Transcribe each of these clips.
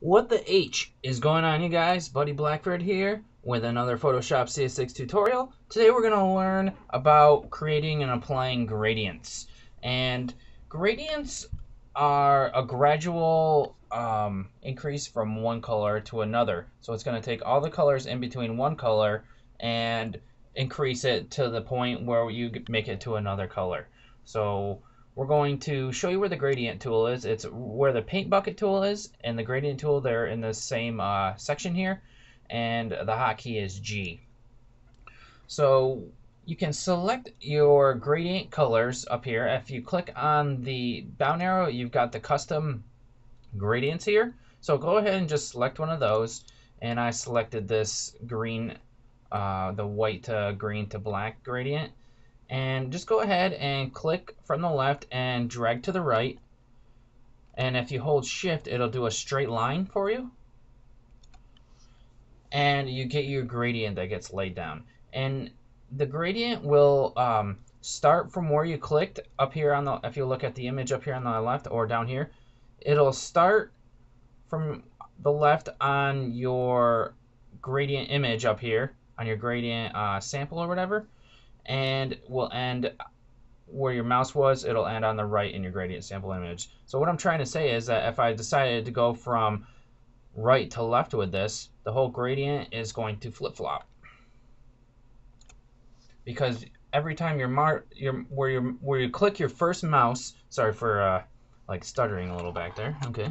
What the H is going on, you guys? Buddy Blackbird here with another Photoshop CS6 tutorial. Today we're going to learn about creating and applying gradients. And gradients are a gradual increase from one color to another. So it's going to take all the colors in between one color and increase it to the point where you make it to another color. So we're going to show you where the gradient tool is. It's where the paint bucket tool is, and the gradient tool, they're in the same section here, and the hotkey is G. So you can select your gradient colors up here. If you click on the down arrow, you've got the custom gradients here. So go ahead and just select one of those, and I selected this green, the white to green to black gradient. And just go ahead and click from the left and drag to the right. And if you hold shift, it'll do a straight line for you. And you get your gradient that gets laid down. And the gradient will start from where you clicked up here on the, if you look at the image up here on the left or down here, it'll start from the left on your gradient image up here, on your gradient sample or whatever. And will end where your mouse was. It'll end on the right in your gradient sample image. So what I'm trying to say is that if I decided to go from right to left with this, the whole gradient is going to flip-flop, because every time where you click your first mouse, sorry for like stuttering a little back there, okay,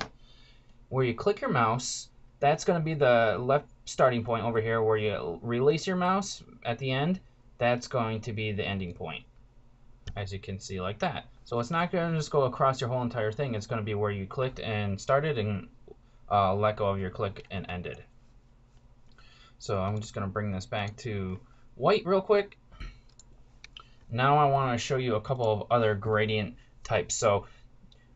where you click your mouse, that's going to be the left starting point over here. Where you release your mouse at the end, that's going to be the ending point, as you can see, like that. So it's not going to just go across your whole entire thing. It's going to be where you clicked and started and let go of your click and ended. So I'm just going to bring this back to white real quick. Now I want to show you a couple of other gradient types. So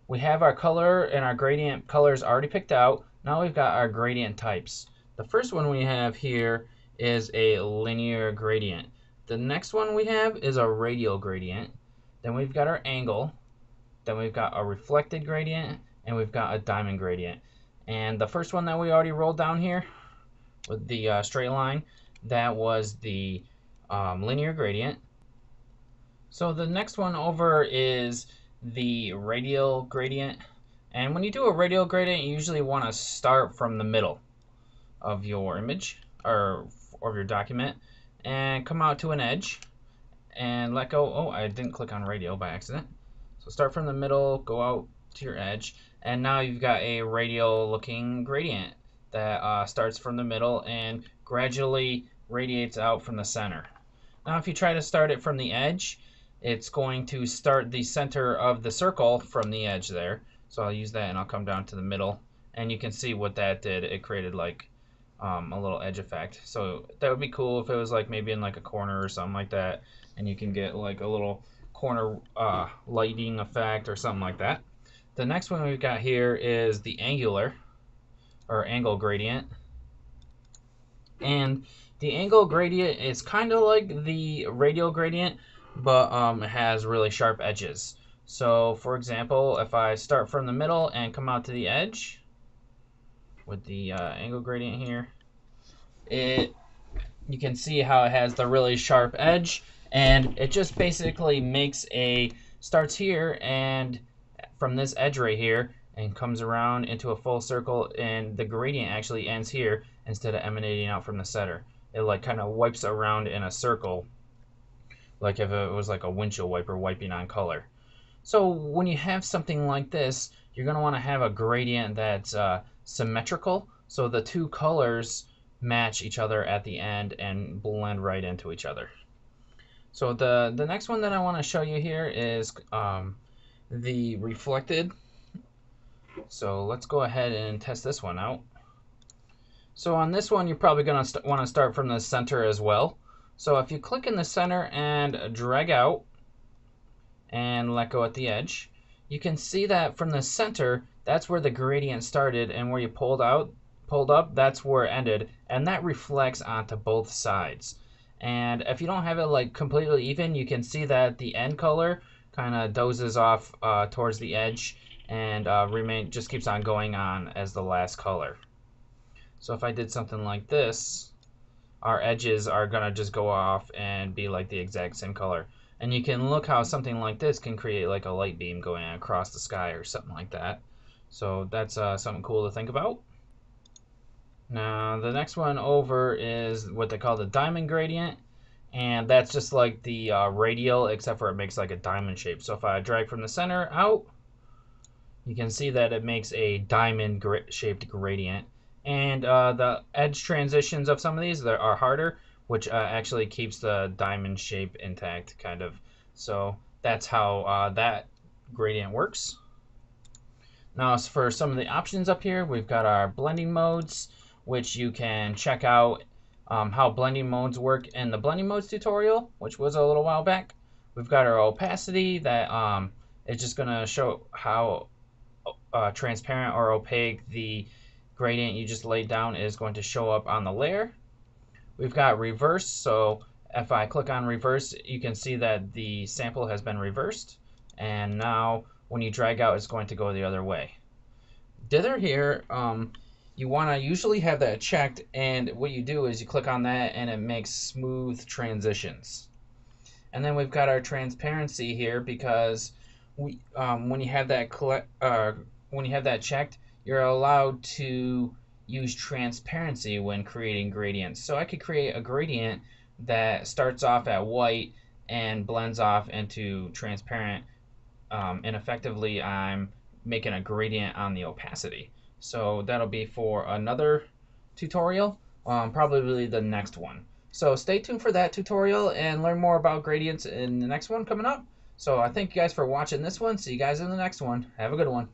we have our color and our gradient colors already picked out. Now we've got our gradient types. The first one we have here is a linear gradient. The next one we have is a radial gradient. Then we've got our angle. Then we've got a reflected gradient, and we've got a diamond gradient. And the first one that we already rolled down here with the straight line, that was the linear gradient. So the next one over is the radial gradient. And when you do a radial gradient, you usually want to start from the middle of your image or of your document, and come out to an edge and let go. Oh, I didn't click on radial by accident. So start from the middle, go out to your edge, and now you've got a radial looking gradient that starts from the middle and gradually radiates out from the center. Now if you try to start it from the edge, it's going to start the center of the circle from the edge there. So I'll use that and I'll come down to the middle, and you can see what that did. It created like a little edge effect. So that would be cool if it was like maybe in like a corner or something like that, and you can get like a little corner lighting effect or something like that. The next one we've got here is the angular or angle gradient. And the angle gradient is kind of like the radial gradient, but it has really sharp edges. So for example, if I start from the middle and come out to the edge with the angle gradient here, you can see how it has the really sharp edge, and it just basically starts here and from this edge right here and comes around into a full circle, and the gradient actually ends here instead of emanating out from the center. It like kind of wipes around in a circle, like if it was like a windshield wiper wiping on color. So when you have something like this, you're going to want to have a gradient that's symmetrical, so the two colors match each other at the end and blend right into each other. So the next one that I want to show you here is the reflected. So let's go ahead and test this one out. So on this one, you're probably going to want to start from the center as well. So if you click in the center and drag out and let go at the edge, you can see that from the center, that's where the gradient started, and where you pulled up, that's where it ended, and that reflects onto both sides. And if you don't have it like completely even, you can see that the end color kind of dozes off towards the edge, and just keeps on going on as the last color. So if I did something like this, our edges are gonna just go off and be like the exact same color. And you can look how something like this can create like a light beam going across the sky or something like that. So that's something cool to think about. Now the next one over is what they call the diamond gradient, and that's just like the radial, except for it makes like a diamond shape. So if I drag from the center out, you can see that it makes a diamond shaped gradient. And the edge transitions of some of these are harder, which actually keeps the diamond shape intact, kind of. So that's how that gradient works. Now, as for some of the options up here, we've got our blending modes, which you can check out how blending modes work in the blending modes tutorial, which was a little while back. We've got our opacity that is just going to show how transparent or opaque the gradient you just laid down is going to show up on the layer. We've got reverse, so if I click on reverse, you can see that the sample has been reversed, and now when you drag out, it's going to go the other way. Dither here, you want to usually have that checked, and what you do is you click on that and it makes smooth transitions. And then we've got our transparency here, because when you have that checked, you're allowed to use transparency when creating gradients. So I could create a gradient that starts off at white and blends off into transparent, and effectively I'm making a gradient on the opacity. So that'll be for another tutorial, probably the next one. So stay tuned for that tutorial and learn more about gradients in the next one coming up. So I thank you guys for watching this one. See you guys in the next one. Have a good one.